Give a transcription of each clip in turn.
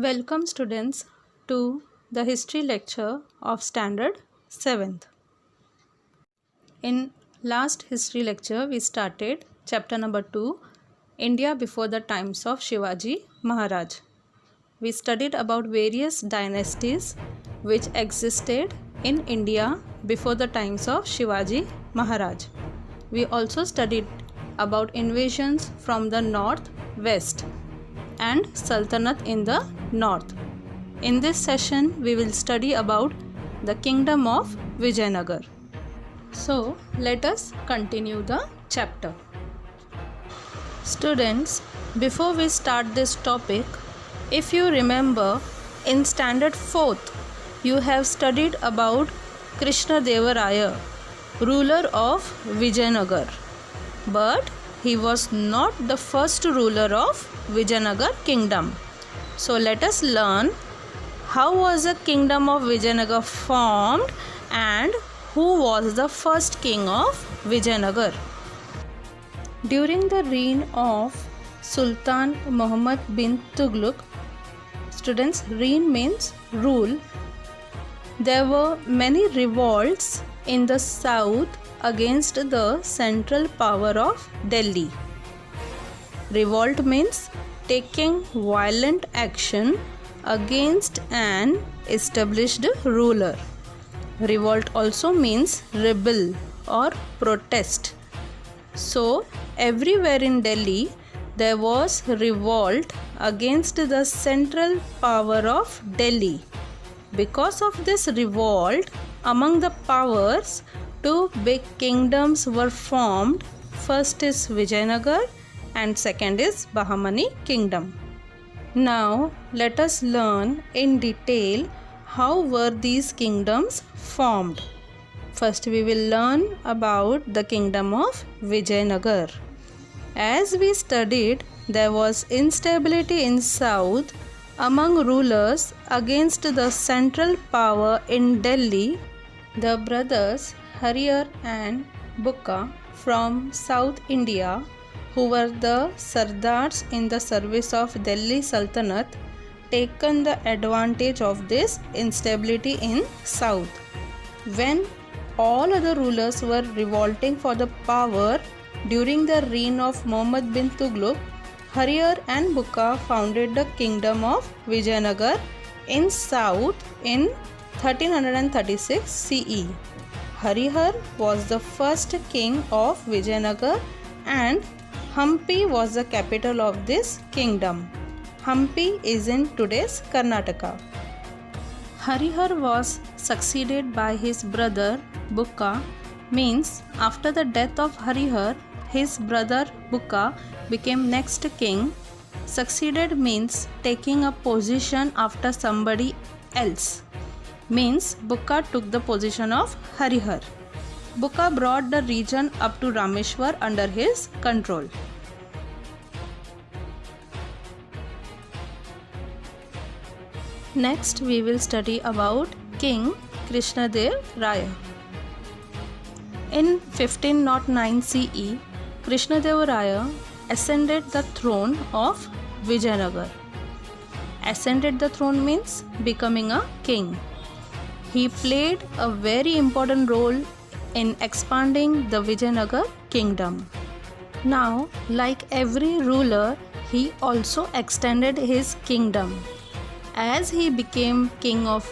Welcome students to the history lecture of standard 7th. In last history lecture we started chapter number 2, India before the times of Shivaji Maharaj. We studied about various dynasties which existed in India before the times of Shivaji Maharaj. We also studied about invasions from the north, west and Sultanate in the north. In this session we will study about the kingdom of Vijayanagar. So let us continue the chapter. Students, before we start this topic, if you remember, in standard 4th you have studied about Krishna Deva Raya, ruler of Vijayanagar. But he was not the first ruler of Vijayanagar kingdom. So let us learn how was the kingdom of Vijayanagar formed and who was the first king of Vijayanagar. During the reign of Sultan Muhammad bin Tughlaq, students, reign means rule. There were many revolts in the south against the central power of Delhi. Revolt means taking violent action against an established ruler. Revolt also means rebel or protest. So, everywhere in Delhi there was revolt against the central power of Delhi. Because of this revolt among the powers, two big kingdoms were formed. First is Vijayanagar and second is Bahmani kingdom. Now let us learn in detail how were these kingdoms formed. First we will learn about the kingdom of Vijayanagar. As we studied, there was instability in south among rulers against the central power in Delhi. The brothers Harihar and Bukka from South India, who were the Sardars in the service of Delhi Sultanate, taken the advantage of this instability in south. When all other rulers were revolting for the power during the reign of Muhammad bin Tughlaq, Harihar and Bukka founded the kingdom of Vijayanagar in south in 1336 CE. Harihar was the first king of Vijayanagar and Hampi was the capital of this kingdom. Hampi is in today's Karnataka. Harihar was succeeded by his brother Bukka, means after the death of Harihar, his brother Bukka became next king. Succeeded means taking a position after somebody else. Means Bukka took the position of Harihar. Bukka brought the region up to Rameshwar under his control. Next we will study about King Krishna Deva Raya. In 1509 CE, Krishna Deva Raya ascended the throne of Vijayanagar. Ascended the throne means becoming a king. He played a very important role in expanding the Vijayanagar kingdom. Now, like every ruler, he also extended his kingdom. As he became king of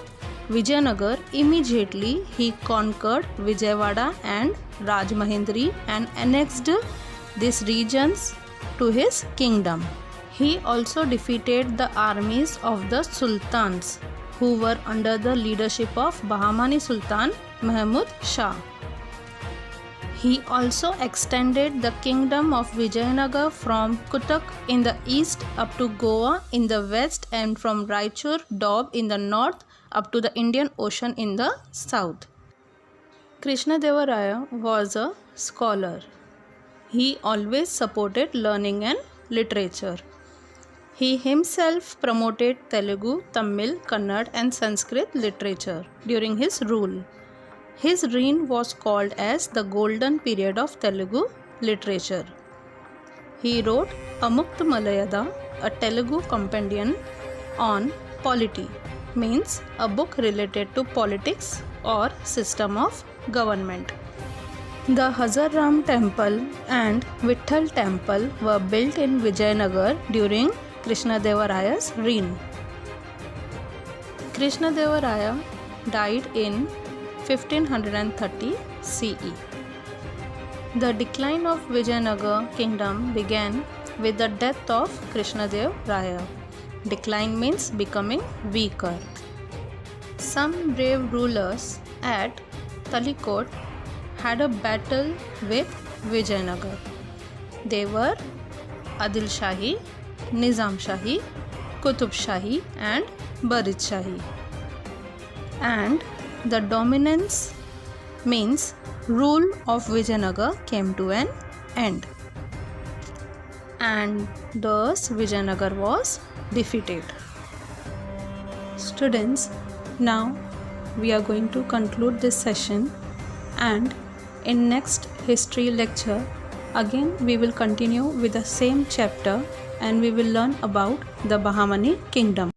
Vijayanagar, immediately he conquered Vijayawada and Rajmahendri and annexed these regions to his kingdom. He also defeated the armies of the sultans who were under the leadership of Bahmani Sultan Mahmud Shah. He also extended the kingdom of Vijayanagar from Cuttack in the east up to Goa in the west and from Raichur, Doab in the north up to the Indian Ocean in the south. Krishna Deva Raya was a scholar. He always supported learning and literature. He himself promoted Telugu, Tamil, Kannada and Sanskrit literature during his rule. His reign was called as the golden period of Telugu literature. He wrote Amukta Malayada, a Telugu compendium on polity, means a book related to politics or system of government. The Hazar Ram temple and Vitthal temple were built in Vijayanagar during Krishnadevaraya's reign. Krishnadevara died in 1530 CE. The decline of Vijayanagar kingdom began with the death of Krishnadevara. Decline means becoming weaker. Some brave rulers at Talikot had a battle with Vijayanagar. They were Adil Shahi, Nizam Shahi, Qutub Shahi and Barid Shahi. And the dominance means rule of Vijayanagar came to an end. And thus Vijayanagar was defeated. Students, now we are going to conclude this session, and in next history lecture again we will continue with the same chapter and we will learn about the Bahamani kingdom.